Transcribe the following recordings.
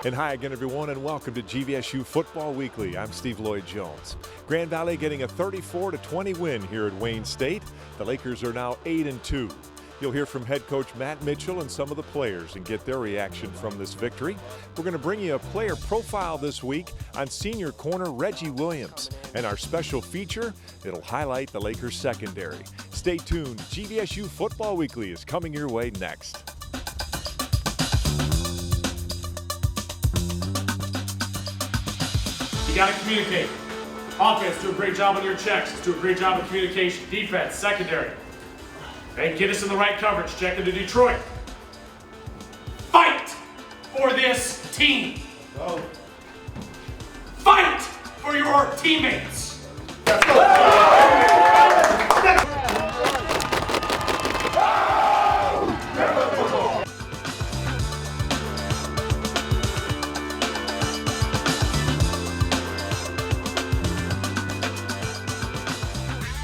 And hi again, everyone, and welcome to GVSU Football Weekly. I'm Steve Lloyd-Jones. Grand Valley getting a 34-20 win here at Wayne State. The Lakers are now 8-2. You'll hear from head coach Matt Mitchell and some of the players and get their reaction from this victory. We're going to bring you a player profile this week on senior corner Reggie Williams. And our special feature, it'll highlight the Lakers secondary. Stay tuned. GVSU Football Weekly is coming your way next. You got to communicate. Offense, do a great job on your checks. Do a great job of communication. Defense, secondary. Hey, get us in the right coverage. Check into Detroit. Fight for this team. Go. Fight for your teammates. Let's go.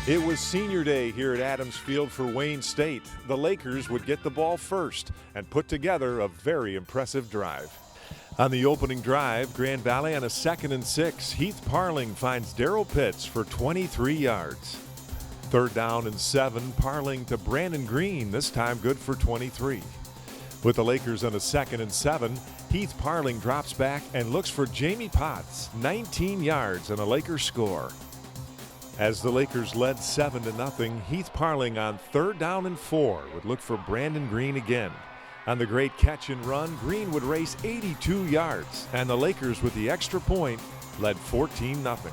It was senior day here at Adams Field for Wayne State. The Lakers would get the ball first and put together a very impressive drive. On the opening drive, Grand Valley on a 2nd and 6, Heath Parling finds Darrell Pitts for 23 yards. 3rd down and 7, Parling to Brandon Green, this time good for 23. With the Lakers on a 2nd and 7, Heath Parling drops back and looks for Jamie Potts, 19 yards and a Lakers score. As the Lakers led 7-0, Heath Parling on 3rd down and 4 would look for Brandon Green again. On the great catch and run, Green would race 82 yards, and the Lakers with the extra point led 14-0.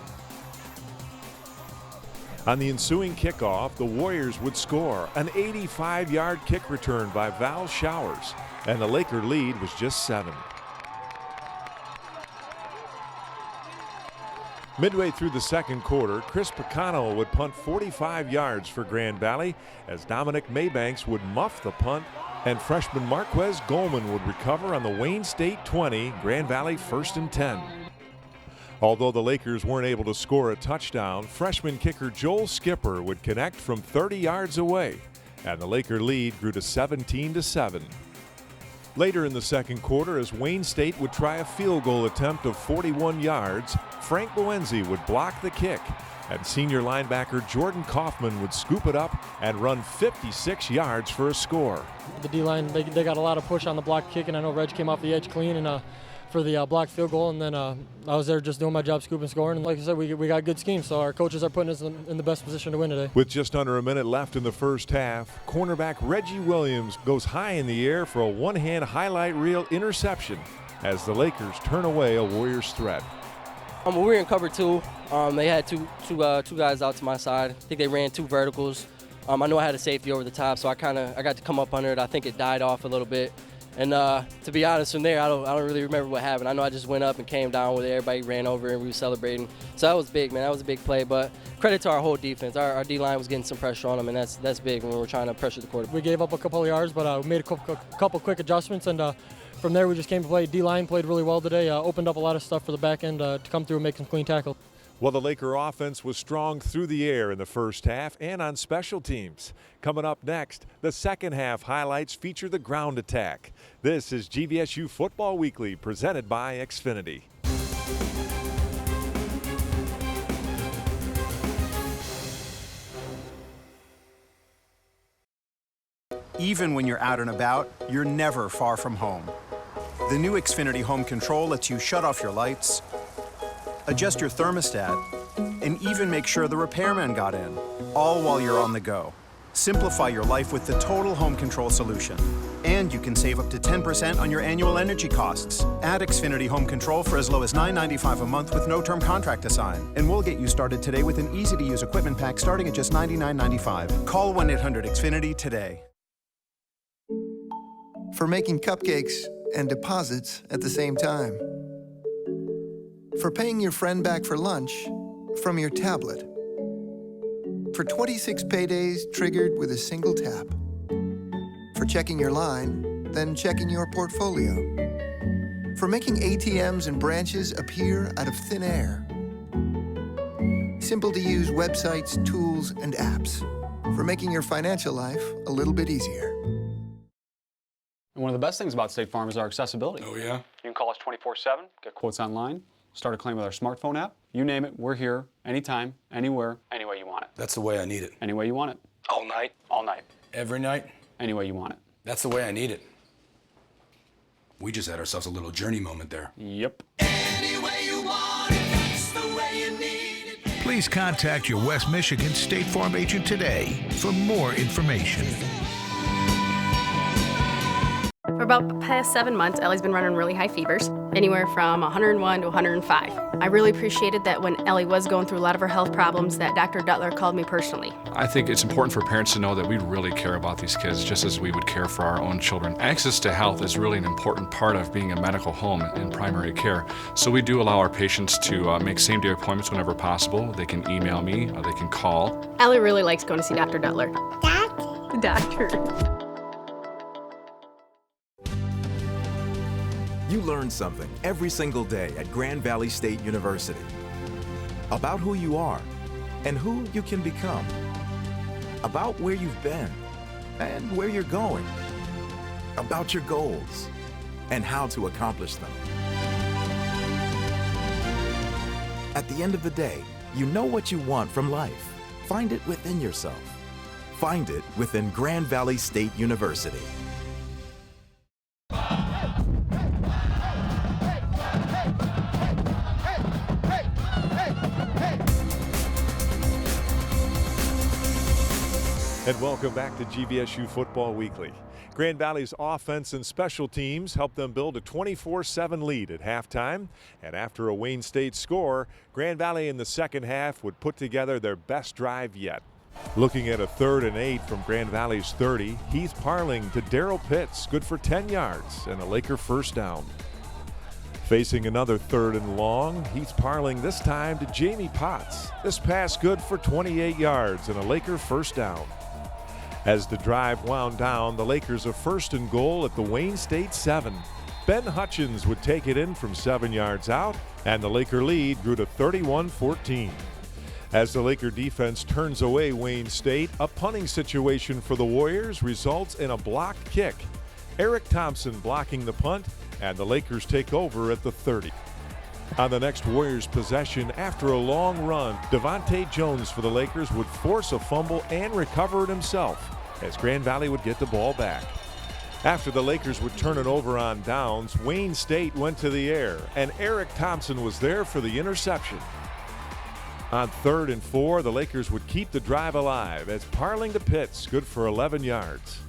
On the ensuing kickoff, the Warriors would score an 85-yard kick return by Val Showers, and the Laker lead was just 7. Midway through the second quarter, Chris Picano would punt 45 yards for Grand Valley as Dominic Maybanks would muff the punt, and freshman Marquez Goldman would recover on the Wayne State 20, Grand Valley 1st and 10. Although the Lakers weren't able to score a touchdown, freshman kicker Joel Skipper would connect from 30 yards away, and the Laker lead grew to 17-7. Later in the second quarter, as Wayne State would try a field goal attempt of 41 yards, Frank Boenzi would block the kick, and senior linebacker Jordan Kaufman would scoop it up and run 56 yards for a score. The D-line, they got a lot of push on the block kick, and I know Reg came off the edge clean and for the blocked field goal, and then I was there just doing my job, scooping, scoring. And like I said, we got good schemes, so our coaches are putting us in the best position to win today. With just under a minute left in the first half, cornerback Reggie Williams goes high in the air for a one-hand highlight reel interception as the Lakers turn away a Warriors threat. We were in cover 2. They had two guys out to my side. I think they ran 2 verticals. I know I had a safety over the top, so I got to come up under it. I think it died off a little bit. And to be honest, from there, I don't really remember what happened. I know I just went up and came down with it. Everybody ran over and we were celebrating. So that was big, man. That was a big play. But credit to our whole defense. Our D-line was getting some pressure on them, and that's big when we're trying to pressure the quarterback. We gave up a couple of yards, but we made a couple quick adjustments, and from there we just came to play. D-line played really well today. Opened up a lot of stuff for the back end to come through and make some clean tackles. Well, the Laker offense was strong through the air in the first half and on special teams. Coming up next, the second half highlights feature the ground attack. This is GVSU Football Weekly, presented by XFINITY. Even when you're out and about, you're never far from home. The new XFINITY Home Control lets you shut off your lights, adjust your thermostat, and even make sure the repairman got in, all while you're on the go. Simplify your life with the total home control solution. And you can save up to 10% on your annual energy costs. Add XFINITY Home Control for as low as $9.95 a month with no term contract to sign. And we'll get you started today with an easy-to-use equipment pack starting at just $99.95. Call 1-800-XFINITY today. For making cupcakes and deposits at the same time. For paying your friend back for lunch from your tablet. For 26 paydays triggered with a single tap. For checking your line, then checking your portfolio. For making ATMs and branches appear out of thin air. Simple to use websites, tools, and apps. For making your financial life a little bit easier. And one of the best things about State Farm is our accessibility. Oh, yeah? You can call us 24/7. 24/7. Get quotes online. Start a claim with our smartphone app. You name it, we're here, anytime, anywhere, any way you want it. That's the way I need it. Any way you want it. All night? All night. Every night? Any way you want it. That's the way I need it. We just had ourselves a little journey moment there. Yep. Any way you want it, that's the way you need it. Please contact your West Michigan State Farm agent today for more information. For about the past 7 months, Ellie's been running really high fevers, anywhere from 101 to 105. I really appreciated that when Ellie was going through a lot of her health problems, that Dr. Duttler called me personally. I think it's important for parents to know that we really care about these kids just as we would care for our own children. Access to health is really an important part of being a medical home in primary care. So we do allow our patients to make same-day appointments whenever possible. They can email me, or they can call. Ellie really likes going to see Dr. Duttler. The doctor. You learn something every single day at Grand Valley State University about who you are and who you can become, about where you've been and where you're going, about your goals and how to accomplish them. At the end of the day, you know what you want from life. Find it within yourself. Find it within Grand Valley State University. And welcome back to GVSU Football Weekly. Grand Valley's offense and special teams helped them build a 24-7 lead at halftime. And after a Wayne State score, Grand Valley in the second half would put together their best drive yet. Looking at a 3rd and 8 from Grand Valley's 30, Heath Parling to Darrell Pitts, good for 10 yards and a Laker first down. Facing another 3rd and long, Heath Parling this time to Jamie Potts. This pass good for 28 yards and a Laker first down. As the drive wound down, the Lakers a 1st and goal at the Wayne State 7. Ben Hutchins would take it in from 7 yards out, and the Laker lead grew to 31-14. As the Laker defense turns away Wayne State, a punting situation for the Warriors results in a blocked kick. Eric Thompson blocking the punt, and the Lakers take over at the 30. On the next Warriors possession, after a long run, Devontae Jones for the Lakers would force a fumble and recover it himself as Grand Valley would get the ball back. After the Lakers would turn it over on downs, Wayne State went to the air, and Eric Thompson was there for the interception. On 3rd and 4, the Lakers would keep the drive alive as Parling to Pitts, good for 11 yards.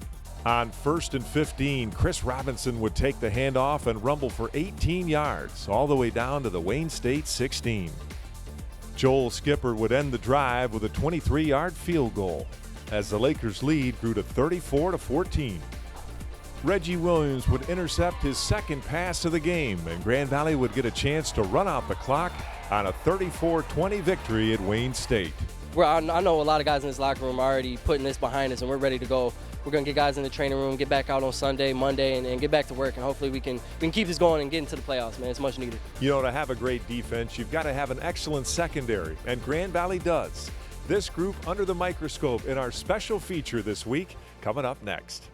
On 1st and 15, Chris Robinson would take the handoff and rumble for 18 yards, all the way down to the Wayne State 16. Joel Skipper would end the drive with a 23-yard field goal, as the Lakers' lead grew to 34-14. Reggie Williams would intercept his second pass of the game, and Grand Valley would get a chance to run out the clock on a 34-20 victory at Wayne State. Well, I know a lot of guys in this locker room are already putting this behind us, and we're ready to go. We're going to get guys in the training room, get back out on Sunday, Monday, and get back to work, and hopefully we can keep this going and get into the playoffs, man. It's much needed. You know, to have a great defense, you've got to have an excellent secondary, and Grand Valley does. This group under the microscope in our special feature this week, coming up next.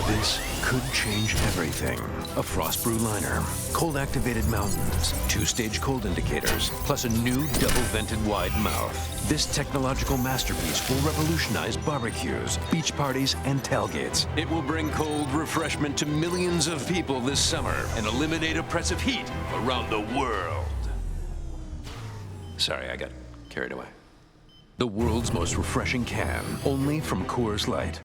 This could change everything. A frost brew liner, cold-activated mountains, 2-stage cold indicators, plus a new double-vented wide mouth. This technological masterpiece will revolutionize barbecues, beach parties, and tailgates. It will bring cold refreshment to millions of people this summer and eliminate oppressive heat around the world. Sorry, I got carried away. The world's most refreshing can, only from Coors Light.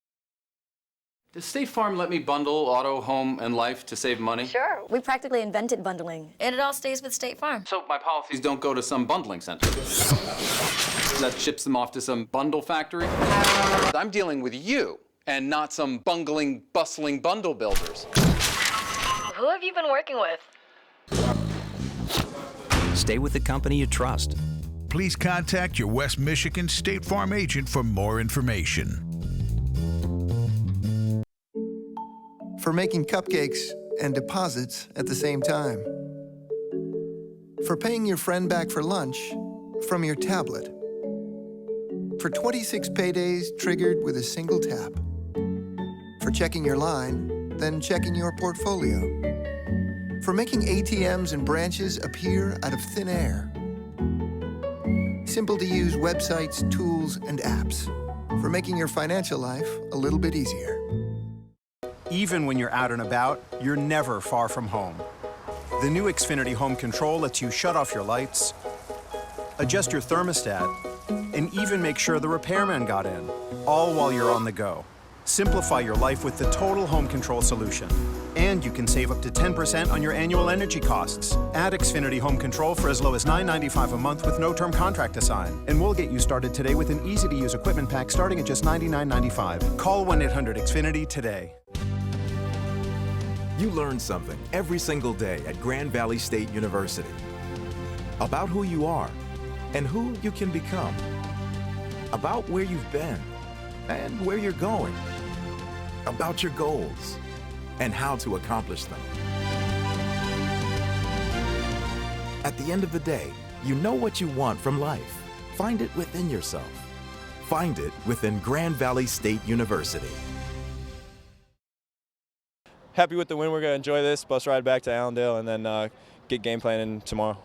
Does State Farm let me bundle auto, home, and life to save money? Sure. We practically invented bundling, and it all stays with State Farm. So my policies don't go to some bundling center. That ships them off to some bundle factory? I'm dealing with you, and not some bungling, bustling bundle builders. Who have you been working with? Stay with the company you trust. Please contact your West Michigan State Farm agent for more information. For making cupcakes and deposits at the same time. For paying your friend back for lunch from your tablet. For 26 paydays triggered with a single tap. For checking your line, then checking your portfolio. For making ATMs and branches appear out of thin air. Simple-to-use websites, tools, and apps. For making your financial life a little bit easier. Even when you're out and about, you're never far from home. The new XFINITY home control lets you shut off your lights, adjust your thermostat, and even make sure the repairman got in, all while you're on the go. Simplify your life with the total home control solution. And you can save up to 10% on your annual energy costs. Add XFINITY home control for as low as $9.95 a month with no term contract to sign. And we'll get you started today with an easy-to-use equipment pack starting at just $99.95. Call 1-800-XFINITY today. You learn something every single day at Grand Valley State University. About who you are and who you can become. About where you've been and where you're going. About your goals and how to accomplish them. At the end of the day, you know what you want from life. Find it within yourself. Find it within Grand Valley State University. Happy with the win. We're going to enjoy this bus ride back to Allendale and then get game planning tomorrow.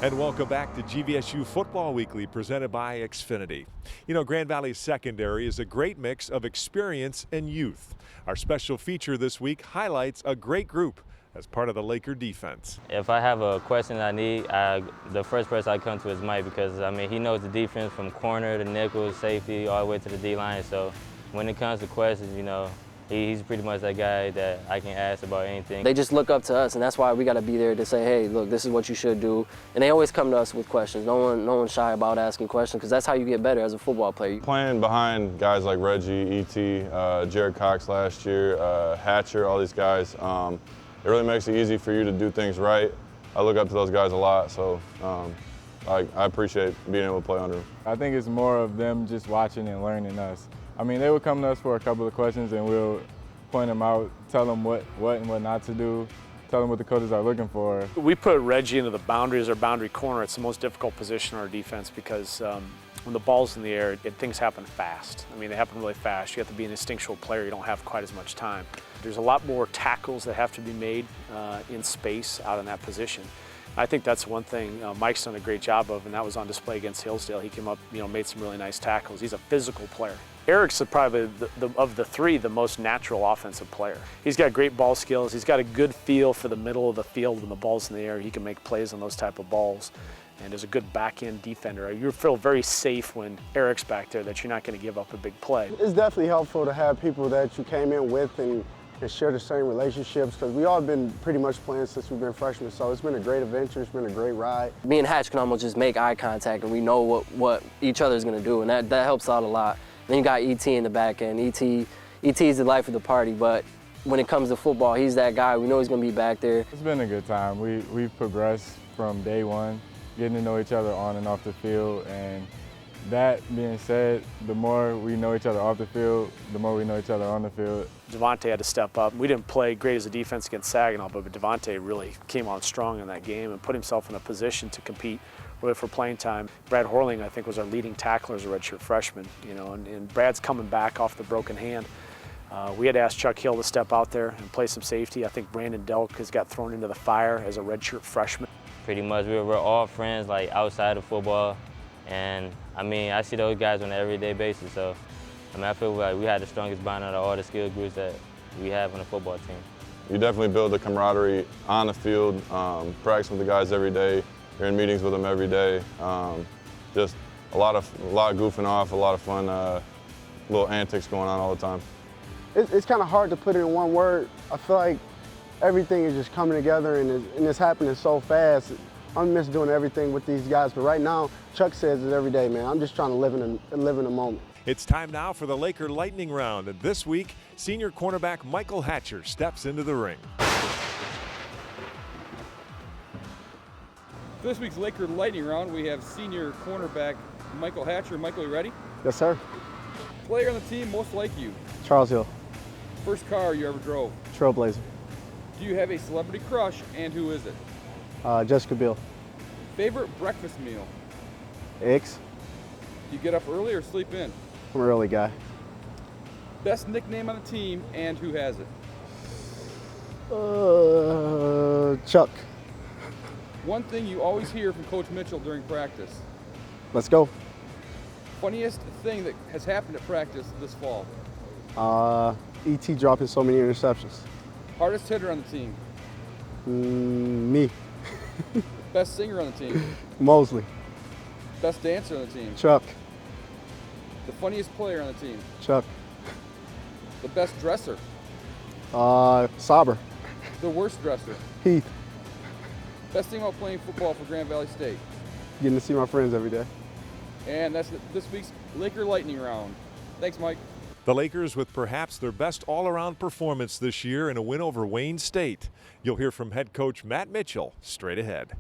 And welcome back to GVSU Football Weekly, presented by XFINITY. You know, Grand Valley's secondary is a great mix of experience and youth. Our special feature this week highlights a great group as part of the Laker defense. If I have a question I need, the first person I come to is Mike because, I mean, he knows the defense from corner to nickel, safety, all the way to the D-line. So when it comes to questions, you know, he's pretty much that guy that I can ask about anything. They just look up to us, and that's why we got to be there to say, hey, look, this is what you should do. And they always come to us with questions. No one's shy about asking questions because that's how you get better as a football player. Playing behind guys like Reggie, E.T., Jared Cox last year, Hatcher, all these guys, it really makes it easy for you to do things right. I look up to those guys a lot, so I appreciate being able to play under them. I think it's more of them just watching and learning us. I mean, they would come to us for a couple of questions and we'll point them out, tell them what and what not to do, tell them what the coaches are looking for. We put Reggie into the boundaries or boundary corner. It's the most difficult position on our defense because when the ball's in the air, things happen fast. I mean, they happen really fast. You have to be an instinctual player. You don't have quite as much time. There's a lot more tackles that have to be made in space out in that position. I think that's one thing Mike's done a great job of, and that was on display against Hillsdale. He came up, you know, made some really nice tackles. He's a physical player. Eric's probably, of the three, the most natural offensive player. He's got great ball skills. He's got a good feel for the middle of the field when the ball's in the air. He can make plays on those type of balls, and is a good back-end defender. You feel very safe when Eric's back there that you're not going to give up a big play. It's definitely helpful to have people that you came in with and share the same relationships because we all been pretty much playing since we've been freshmen, so it's been a great adventure, it's been a great ride. Me and Hatch can almost just make eye contact and we know what each other's going to do, and that helps out a lot. Then you got E.T. in the back end. E.T.'s the life of the party, but when it comes to football, he's that guy. We know he's going to be back there. It's been a good time. We've progressed from day one, getting to know each other on and off the field, and that being said, the more we know each other off the field, the more we know each other on the field. Devontae had to step up. We didn't play great as a defense against Saginaw, but Devontae really came on strong in that game and put himself in a position to compete really for playing time. Brad Horling, I think, was our leading tackler as a redshirt freshman, you know, and Brad's coming back off the broken hand. We had to ask Chuck Hill to step out there and play some safety. I think Brandon Delk has got thrown into the fire as a redshirt freshman. Pretty much, we're all friends, like, outside of football. And, I mean, I see those guys on an everyday basis, so, I mean, I feel like we had the strongest bond out of all the skill groups that we have on the football team. You definitely build the camaraderie on the field, practice with the guys every day. You're in meetings with them every day. Just a lot of goofing off, a lot of fun, little antics going on all the time. It's kind of hard to put it in one word. I feel like everything is just coming together and it's happening so fast. I miss doing everything with these guys, but right now, Chuck says it every day, man. I'm just trying to live in the moment. It's time now for the Laker Lightning Round, and this week, senior cornerback Michael Hatcher steps into the ring. This week's Laker Lightning Round, we have senior cornerback Michael Hatcher. Michael, you ready? Yes, sir. Player on the team most like you? Charles Hill. First car you ever drove? Trailblazer. Do you have a celebrity crush, and who is it? Jessica Biel. Favorite breakfast meal? Eggs. Do you get up early or sleep in? I'm an early guy. Best nickname on the team, and who has it? Chuck. One thing you always hear from Coach Mitchell during practice? Let's go. Funniest thing that has happened at practice this fall? E.T. dropping so many interceptions. Hardest hitter on the team? Me. Best singer on the team? Mosley. Best dancer on the team? Chuck. The funniest player on the team? Chuck. The best dresser? Sauber. The worst dresser? Heath. Best thing about playing football for Grand Valley State? Getting to see my friends every day. And that's this week's Laker Lightning Round. Thanks, Mike. The Lakers with perhaps their best all-around performance this year in a win over Wayne State. You'll hear from head coach Matt Mitchell straight ahead.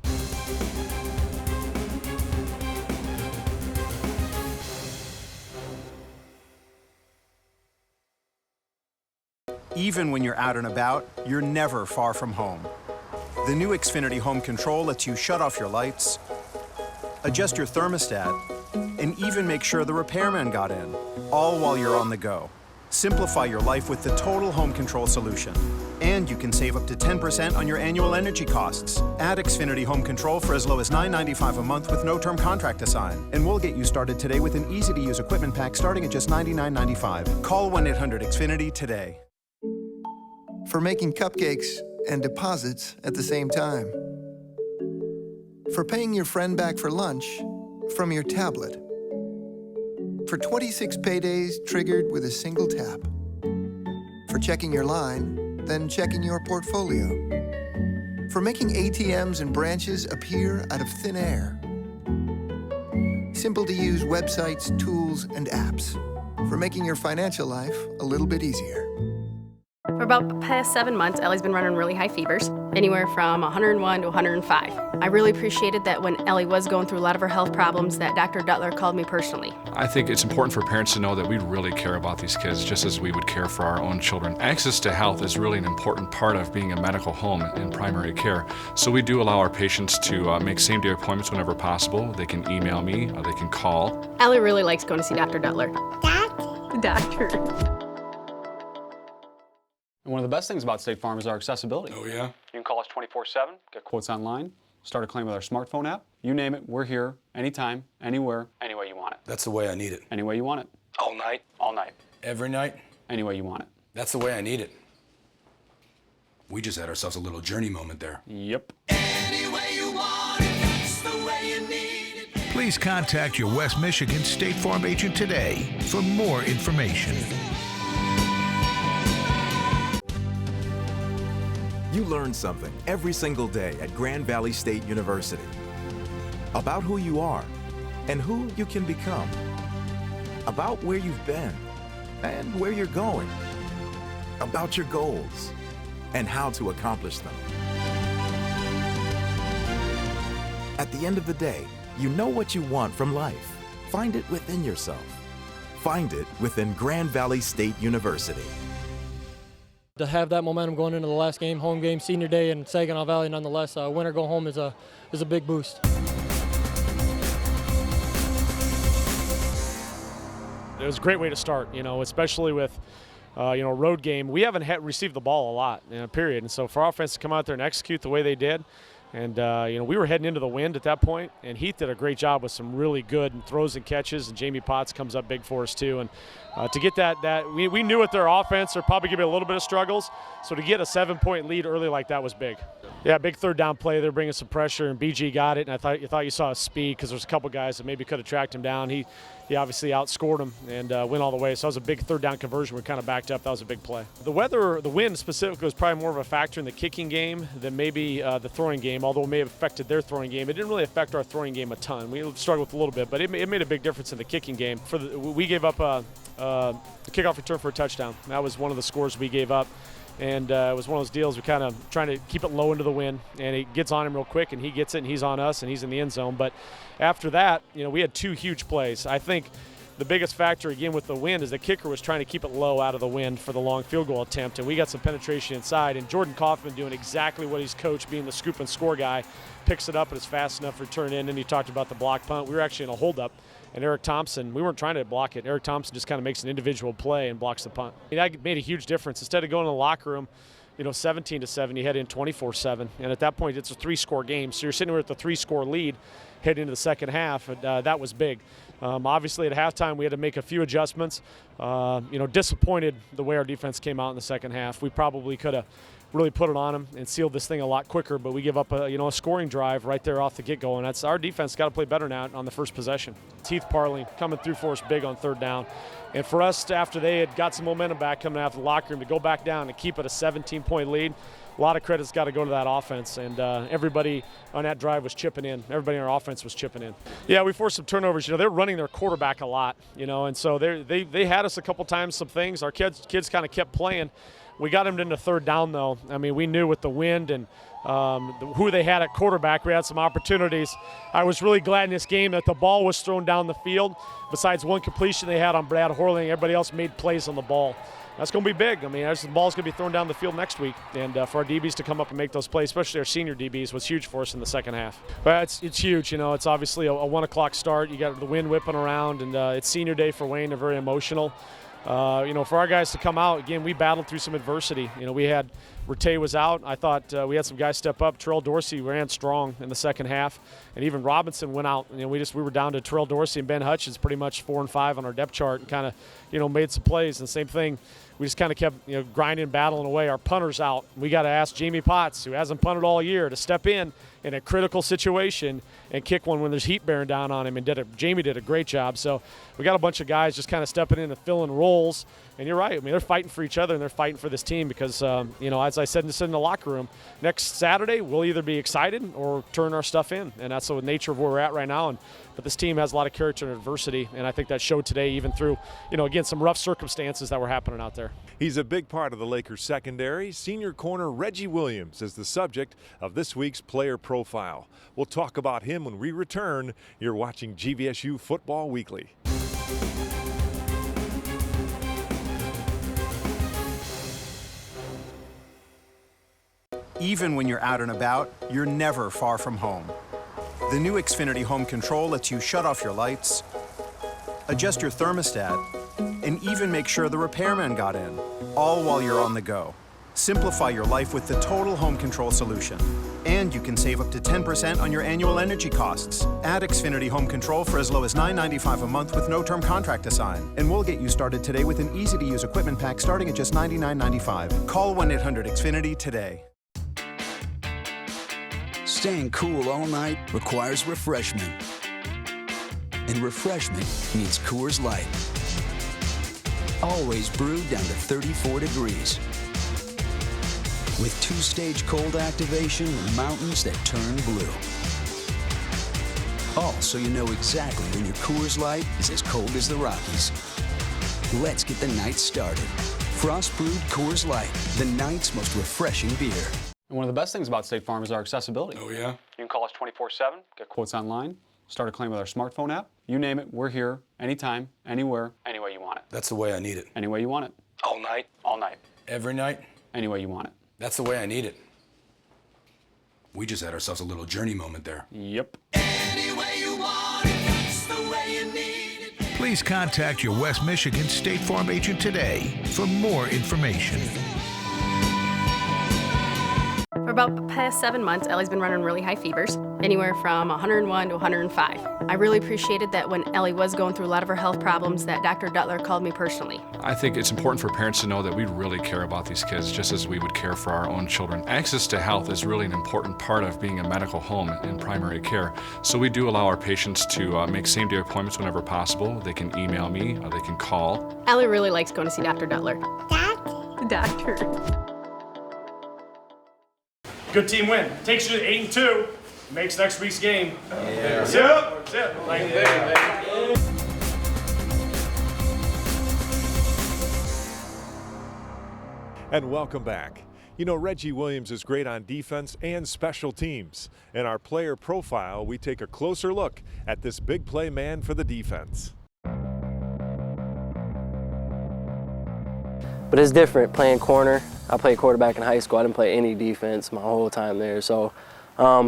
Even when you're out and about, you're never far from home. The new XFINITY home control lets you shut off your lights, adjust your thermostat, and even make sure the repairman got in, all while you're on the go. Simplify your life with the total home control solution. And you can save up to 10% on your annual energy costs. Add XFINITY home control for as low as $9.95 a month with no term contract to sign. And we'll get you started today with an easy-to-use equipment pack starting at just $99.95. Call 1-800-XFINITY today. For making cupcakes and deposits at the same time. For paying your friend back for lunch from your tablet. For 26 paydays triggered with a single tap. For checking your line, then checking your portfolio. For making ATMs and branches appear out of thin air. Simple to use websites, tools, and apps. For making your financial life a little bit easier. For about the past 7 months, Ellie's been running really high fevers, anywhere from 101 to 105. I really appreciated that when Ellie was going through a lot of her health problems that Dr. Duttler called me personally. I think it's important for parents to know that we really care about these kids just as we would care for our own children. Access to health is really an important part of being a medical home in primary care. So we do allow our patients to make same-day appointments whenever possible. They can email me, or they can call. Ellie really likes going to see Dr. Duttler. Doctor. And one of the best things about State Farm is our accessibility. Oh, yeah? You can call us 24/7, get quotes online, start a claim with our smartphone app. You name it, we're here, anytime, anywhere, any way you want it. That's the way I need it. Any way you want it. All night? All night. Every night? Any way you want it. That's the way I need it. We just had ourselves a little journey moment there. Yep. Any way you want it, it's the way you need it. Please contact your West Michigan State Farm agent today for more information. You learn something every single day at Grand Valley State University about who you are and who you can become, about where you've been and where you're going, about your goals and how to accomplish them. At the end of the day, you know what you want from life. Find it within yourself. Find it within Grand Valley State University. To have that momentum going into the last game, home game, senior day in Saginaw Valley, nonetheless, win or go home is a big boost. It was a great way to start, especially with, road game. We haven't received the ball a lot, period. And so for our offense to come out there and execute the way they did, and, we were heading into the wind at that point, and Heath did a great job with some really good throws and catches, and Jamie Potts comes up big for us too. And to get that we knew with their offense, they're probably going to be a little bit of struggles. So to get a 7-point lead early like that was big. Yeah, big third down play. They're bringing some pressure, and BG got it. And I thought you saw his speed because there's a couple guys that maybe could have tracked him down. He obviously outscored him and went all the way. So that was a big third down conversion. We kind of backed up. That was a big play. The wind specifically was probably more of a factor in the kicking game than maybe the throwing game, although it may have affected their throwing game. It didn't really affect our throwing game a ton. We struggled a little bit, but it made a big difference in the kicking game. We gave up the kickoff return for a touchdown. That was one of the scores we gave up. And it was one of those deals we kind of trying to keep it low into the wind, and it gets on him real quick, and he gets it, and he's on us, and he's in the end zone. But after that, we had two huge plays. I think the biggest factor, again, with the wind is the kicker was trying to keep it low out of the wind for the long field goal attempt, and we got some penetration inside, and Jordan Kaufman doing exactly what he's coached, being the scoop and score guy, picks it up and it's fast enough to return in. And he talked about the block punt. We were actually in a holdup, and Eric Thompson, we weren't trying to block it. Eric Thompson just kind of makes an individual play and blocks the punt. That made a huge difference. Instead of going in the locker room, 17-7, you head in 24-7, and at that point it's a 3-score game. So you're sitting there with the 3-score lead heading into the second half, and that was big. Obviously at halftime we had to make a few adjustments. Disappointed the way our defense came out in the second half. We probably could have really put it on them and sealed this thing a lot quicker, but we give up a scoring drive right there off the get-go, and that's our defense got to play better now on the first possession. Heath Parley coming through for us big on third down. And for us, after they had got some momentum back coming out of the locker room, to go back down and keep it a 17-point lead, a lot of credit's got to go to that offense, and everybody on that drive was chipping in. Everybody in our offense was chipping in. Yeah, we forced some turnovers. They're running their quarterback a lot, and so they had us a couple times, some things. Our kids kind of kept playing. We got them into third down, though. I mean, we knew with the wind and who they had at quarterback, we had some opportunities. I was really glad in this game that the ball was thrown down the field. Besides one completion they had on Brad Horling, everybody else made plays on the ball. That's going to be big. I mean, the ball's going to be thrown down the field next week, and for our DBs to come up and make those plays, especially our senior DBs, was huge for us in the second half. But it's huge. It's obviously a 1 o'clock start. You got the wind whipping around, and it's senior day for Wayne. They're very emotional. For our guys to come out, again, we battled through some adversity. We had Rattay was out. I thought we had some guys step up. Terrell Dorsey ran strong in the second half, and even Robinson went out. We were down to Terrell Dorsey and Ben Hutchins, pretty much 4 and 5 on our depth chart, and kind of made some plays. And same thing, we just kind of kept grinding, battling away. Our punter's out. We got to ask Jamie Potts, who hasn't punted all year, to step in a critical situation and kick one when there's heat bearing down on him. And Jamie did a great job. So we got a bunch of guys just kind of stepping in and filling roles. And you're right. I mean, they're fighting for each other and they're fighting for this team because, as I said in the locker room, next Saturday we'll either be excited or turn our stuff in. And that's the nature of where we're at right now. But this team has a lot of character and adversity, and I think that showed today even through, again, some rough circumstances that were happening out there. He's a big part of the Lakers secondary. Senior corner Reggie Williams is the subject of this week's player profile. We'll talk about him when we return. You're watching GVSU Football Weekly. Even when you're out and about, you're never far from home. The new XFINITY home control lets you shut off your lights, adjust your thermostat, and even make sure the repairman got in, all while you're on the go. Simplify your life with the total home control solution. And you can save up to 10% on your annual energy costs. Add XFINITY home control for as low as $9.95 a month with no term contract to sign. And we'll get you started today with an easy-to-use equipment pack starting at just $99.95. Call 1-800-XFINITY today. Staying cool all night requires refreshment. And refreshment means Coors Light. Always brewed down to 34 degrees. With 2-stage cold activation and mountains that turn blue. All so you know exactly when your Coors Light is as cold as the Rockies. Let's get the night started. Frost brewed Coors Light, the night's most refreshing beer. And one of the best things about State Farm is our accessibility. Oh, yeah? You can call us 24/7, get quotes online, start a claim with our smartphone app. You name it, we're here, anytime, anywhere, any way you want it. That's the way I need it. Any way you want it. All night? All night. Every night? Any way you want it. That's the way I need it. We just had ourselves a little journey moment there. Yep. Any way you want it, that's the way you need it. Please contact your West Michigan State Farm agent today for more information. For about the past 7 months, Ellie's been running really high fevers, anywhere from 101 to 105. I really appreciated that when Ellie was going through a lot of her health problems that Dr. Duttler called me personally. I think it's important for parents to know that we really care about these kids just as we would care for our own children. Access to health is really an important part of being a medical home in primary care. So we do allow our patients to make same-day appointments whenever possible. They can email me, or they can call. Ellie really likes going to see Dr. Duttler. The doctor. Good team win. Takes you to 8-2. Makes next week's game. Yeah. That's it. That's it. Like, And welcome back. Reggie Williams is great on defense and special teams. In our player profile, we take a closer look at this big play man for the defense. But it's different playing corner. I played quarterback in high school. I didn't play any defense my whole time there. So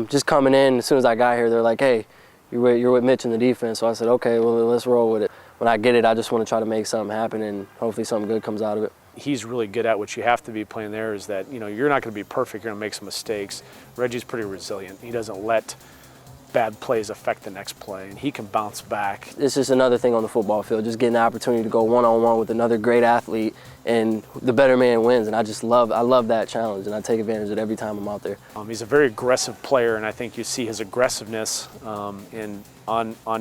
just coming in, as soon as I got here, they're like, hey, you're with Mitch in the defense. So I said, okay, well, let's roll with it. When I get it, I just want to try to make something happen, and hopefully something good comes out of it. He's really good at what you have to be playing there is that, you know, you're not going to be perfect. You're going to make some mistakes. Reggie's pretty resilient. He doesn't let bad plays affect the next play, and he can bounce back. It's just another thing on the football field, just getting the opportunity to go one-on-one with another great athlete, and the better man wins, and I love that challenge, and I take advantage of it every time I'm out there. He's a very aggressive player, and I think you see his aggressiveness on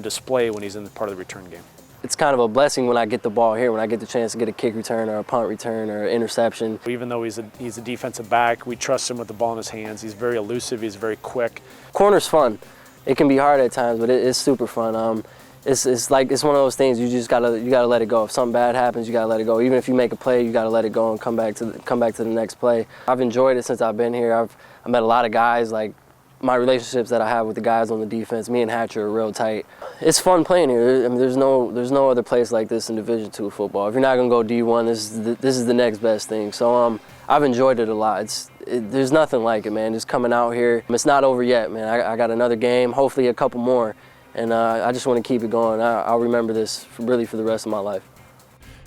display when he's in the part of the return game. It's kind of a blessing when I get the ball here, when I get the chance to get a kick return or a punt return or an interception. Even though he's a defensive back, we trust him with the ball in his hands. He's very elusive, he's very quick. Corner's fun. It can be hard at times, but it's super fun. It's one of those things you gotta let it go. If something bad happens, you gotta let it go. Even if you make a play, you gotta let it go and come back to the next play. I've enjoyed it since I've been here. I've met a lot of guys. Like my relationships that I have with the guys on the defense, me and Hatcher are real tight. It's fun playing here. I mean, there's no other place like this in Division II football. If you're not gonna go D1, this is the next best thing. So I've enjoyed it a lot. There's nothing like it, man. Just coming out here. It's not over yet, man. I got another game, hopefully a couple more, and I just want to keep it going. I'll remember this really for the rest of my life.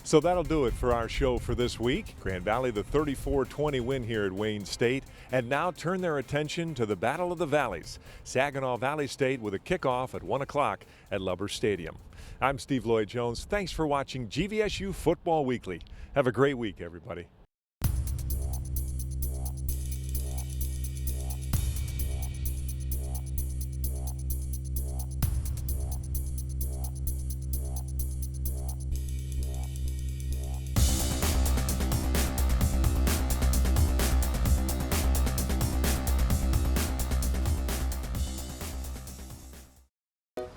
So that'll do it for our show for this week. Grand Valley, the 34-20 win here at Wayne State, and now turn their attention to the Battle of the Valleys. Saginaw Valley State with a kickoff at 1 o'clock at Lubbers Stadium. I'm Steve Lloyd-Jones. Thanks for watching GVSU Football Weekly. Have a great week, everybody.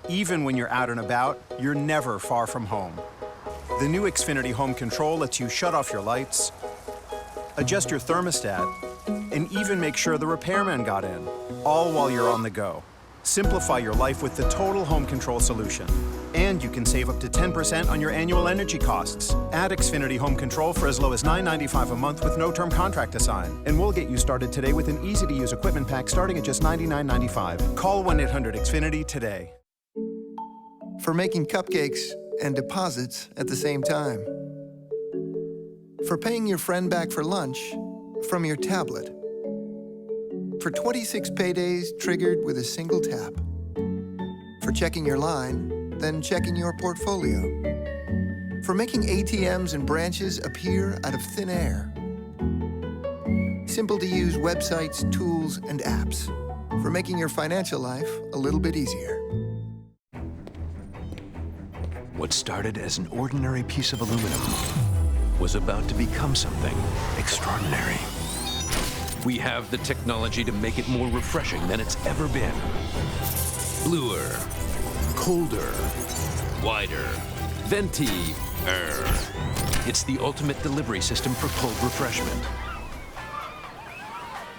Even when you're out and about, you're never far from home. The new XFINITY home control lets you shut off your lights, adjust your thermostat, and even make sure the repairman got in, all while you're on the go. Simplify your life with the total home control solution. And you can save up to 10% on your annual energy costs. Add XFINITY home control for as low as $9.95 a month with no term contract to sign. And we'll get you started today with an easy-to-use equipment pack starting at just $99.95. Call 1-800-XFINITY today. For making cupcakes and deposits at the same time. For paying your friend back for lunch from your tablet. For 26 paydays triggered with a single tap. For checking your line, then checking your portfolio. For making ATMs and branches appear out of thin air. Simple to use websites, tools, and apps. For making your financial life a little bit easier. What started as an ordinary piece of aluminum was about to become something extraordinary. We have the technology to make it more refreshing than it's ever been. Bluer, colder, wider, venti-er. It's the ultimate delivery system for cold refreshment.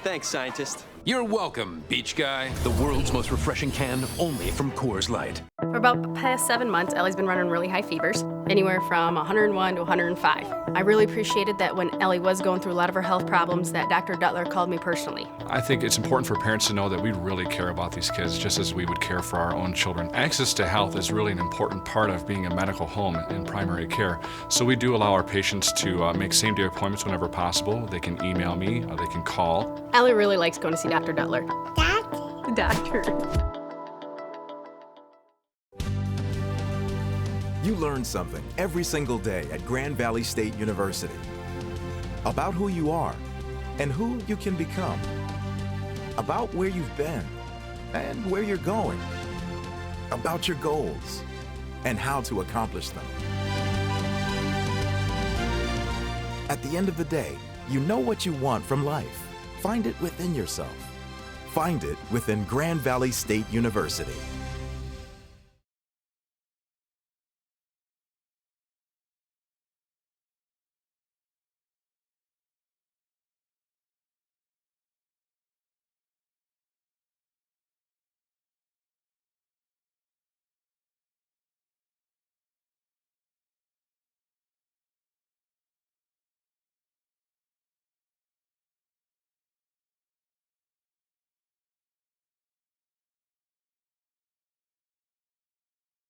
Thanks, scientist. You're welcome, Beach Guy. The world's most refreshing can, only from Coors Light. For about the past 7 months, Ellie's been running really high fevers, anywhere from 101 to 105. I really appreciated that when Ellie was going through a lot of her health problems that Dr. Duttler called me personally. I think it's important for parents to know that we really care about these kids just as we would care for our own children. Access to health is really an important part of being a medical home in primary care. So we do allow our patients to make same-day appointments whenever possible. They can email me, or they can call. Ellie really likes going to see Dr. Duttler. The doctor. You learn something every single day at Grand Valley State University about who you are and who you can become, about where you've been and where you're going, about your goals and how to accomplish them. At the end of the day, you know what you want from life. Find it within yourself. Find it within Grand Valley State University.